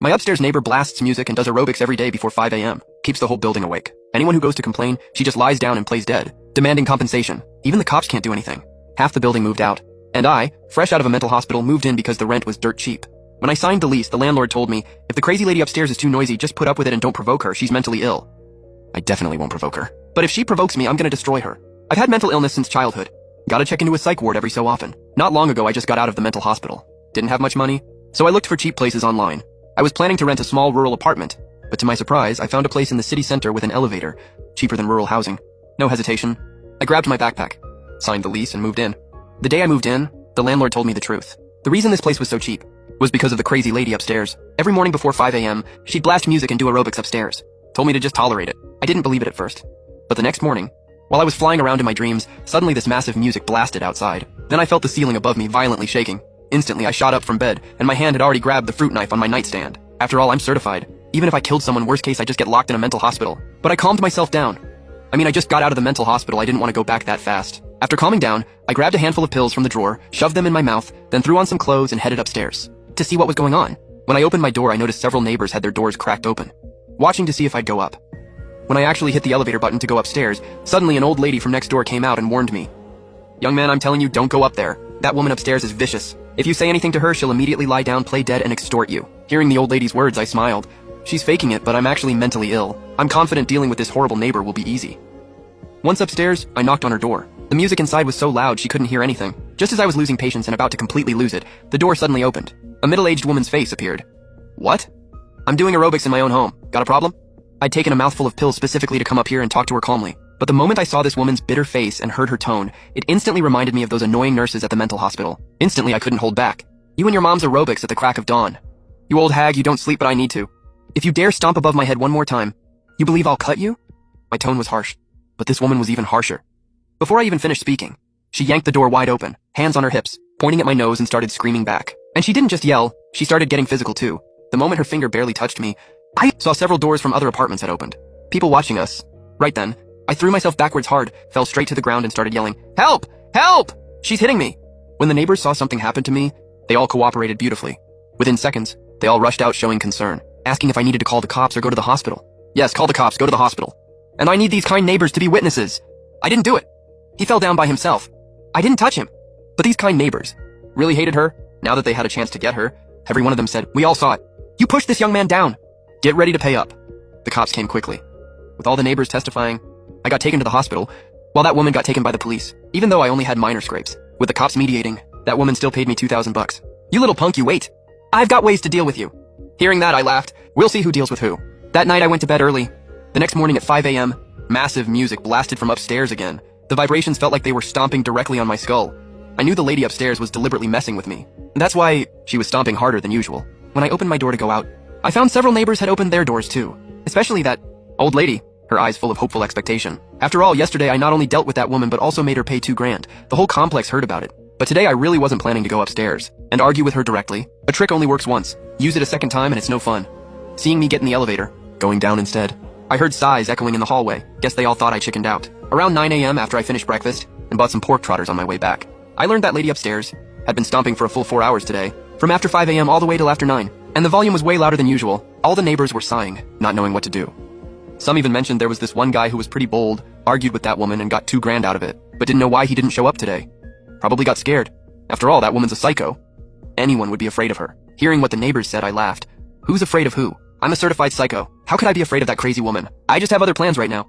My upstairs neighbor blasts music and does aerobics every day before 5 a.m. Keeps the whole building awake. Anyone who goes to complain, she just lies down and plays dead, demanding compensation. Even the cops can't do anything. Half the building moved out. And I, fresh out of a mental hospital, moved in because the rent was dirt cheap. When I signed the lease, the landlord told me, if the crazy lady upstairs is too noisy, just put up with it and don't provoke her, she's mentally ill. I definitely won't provoke her. But if she provokes me, I'm gonna destroy her. I've had mental illness since childhood. Gotta check into a psych ward every so often. Not long ago, I just got out of the mental hospital. Didn't have much money, so I looked for cheap places online. I was planning to rent a small rural apartment, but to my surprise, I found a place in the city center with an elevator, cheaper than rural housing. No hesitation. I grabbed my backpack, signed the lease, and moved in. The day I moved in, the landlord told me the truth. The reason this place was so cheap was because of the crazy lady upstairs. Every morning before 5 a.m., she'd blast music and do aerobics upstairs. Told me to just tolerate it. I didn't believe it at first. But the next morning, while I was flying around in my dreams, suddenly this massive music blasted outside. Then I felt the ceiling above me violently shaking. Instantly, I shot up from bed, and my hand had already grabbed the fruit knife on my nightstand. After all, I'm certified. Even if I killed someone, worst case, I just get locked in a mental hospital. But I calmed myself down. I just got out of the mental hospital. I didn't want to go back that fast. After calming down, I grabbed a handful of pills from the drawer, shoved them in my mouth, then threw on some clothes and headed upstairs to see what was going on. When I opened my door, I noticed several neighbors had their doors cracked open, watching to see if I'd go up. When I actually hit the elevator button to go upstairs, suddenly an old lady from next door came out and warned me. Young man, I'm telling you, don't go up there. That woman upstairs is vicious. If you say anything to her, she'll immediately lie down, play dead, and extort you. Hearing the old lady's words, I smiled. She's faking it, but I'm actually mentally ill. I'm confident dealing with this horrible neighbor will be easy. Once upstairs, I knocked on her door. The music inside was so loud she couldn't hear anything. Just as I was losing patience and about to completely lose it, the door suddenly opened. A middle-aged woman's face appeared. What? I'm doing aerobics in my own home. Got a problem? I'd taken a mouthful of pills specifically to come up here and talk to her calmly. But the moment I saw this woman's bitter face and heard her tone, it instantly reminded me of those annoying nurses at the mental hospital. Instantly, I couldn't hold back. You and your mom's aerobics at the crack of dawn. You old hag, you don't sleep, but I need to. If you dare stomp above my head one more time, you believe I'll cut you? My tone was harsh, but this woman was even harsher. Before I even finished speaking, she yanked the door wide open, hands on her hips, pointing at my nose, and started screaming back. And she didn't just yell, she started getting physical too. The moment her finger barely touched me, I saw several doors from other apartments had opened. People watching us. Right then, I threw myself backwards hard, fell straight to the ground, and started yelling, "Help! Help! She's hitting me!" When the neighbors saw something happen to me, they all cooperated beautifully. Within seconds, they all rushed out showing concern, asking if I needed to call the cops or go to the hospital. Yes, call the cops, go to the hospital. And I need these kind neighbors to be witnesses. I didn't do it. He fell down by himself. I didn't touch him. But these kind neighbors really hated her. Now that they had a chance to get her, every one of them said, "We all saw it. You pushed this young man down. Get ready to pay up." The cops came quickly. With all the neighbors testifying, I got taken to the hospital, while that woman got taken by the police. Even though I only had minor scrapes, with the cops mediating, that woman still paid me $2,000. You little punk, you wait. I've got ways to deal with you. Hearing that, I laughed. We'll see who deals with who. That night, I went to bed early. The next morning at 5 a.m., massive music blasted from upstairs again. The vibrations felt like they were stomping directly on my skull. I knew the lady upstairs was deliberately messing with me. That's why she was stomping harder than usual. When I opened my door to go out, I found several neighbors had opened their doors too. Especially that old lady, her eyes full of hopeful expectation. After all, yesterday I not only dealt with that woman but also made her pay $2,000. The whole complex heard about it. But today I really wasn't planning to go upstairs and argue with her directly. A trick only works once. Use it a second time and it's no fun. Seeing me get in the elevator, going down instead. I heard sighs echoing in the hallway. Guess they all thought I chickened out. Around 9 a.m. after I finished breakfast and bought some pork trotters on my way back, I learned that lady upstairs had been stomping for a full 4 hours today, from after 5 a.m. all the way till after 9. And the volume was way louder than usual. All the neighbors were sighing, not knowing what to do. Some even mentioned there was this one guy who was pretty bold, argued with that woman and got $2,000 out of it, but didn't know why he didn't show up today. Probably got scared. After all, that woman's a psycho. Anyone would be afraid of her. Hearing what the neighbors said, I laughed. Who's afraid of who? I'm a certified psycho. How could I be afraid of that crazy woman? I just have other plans right now.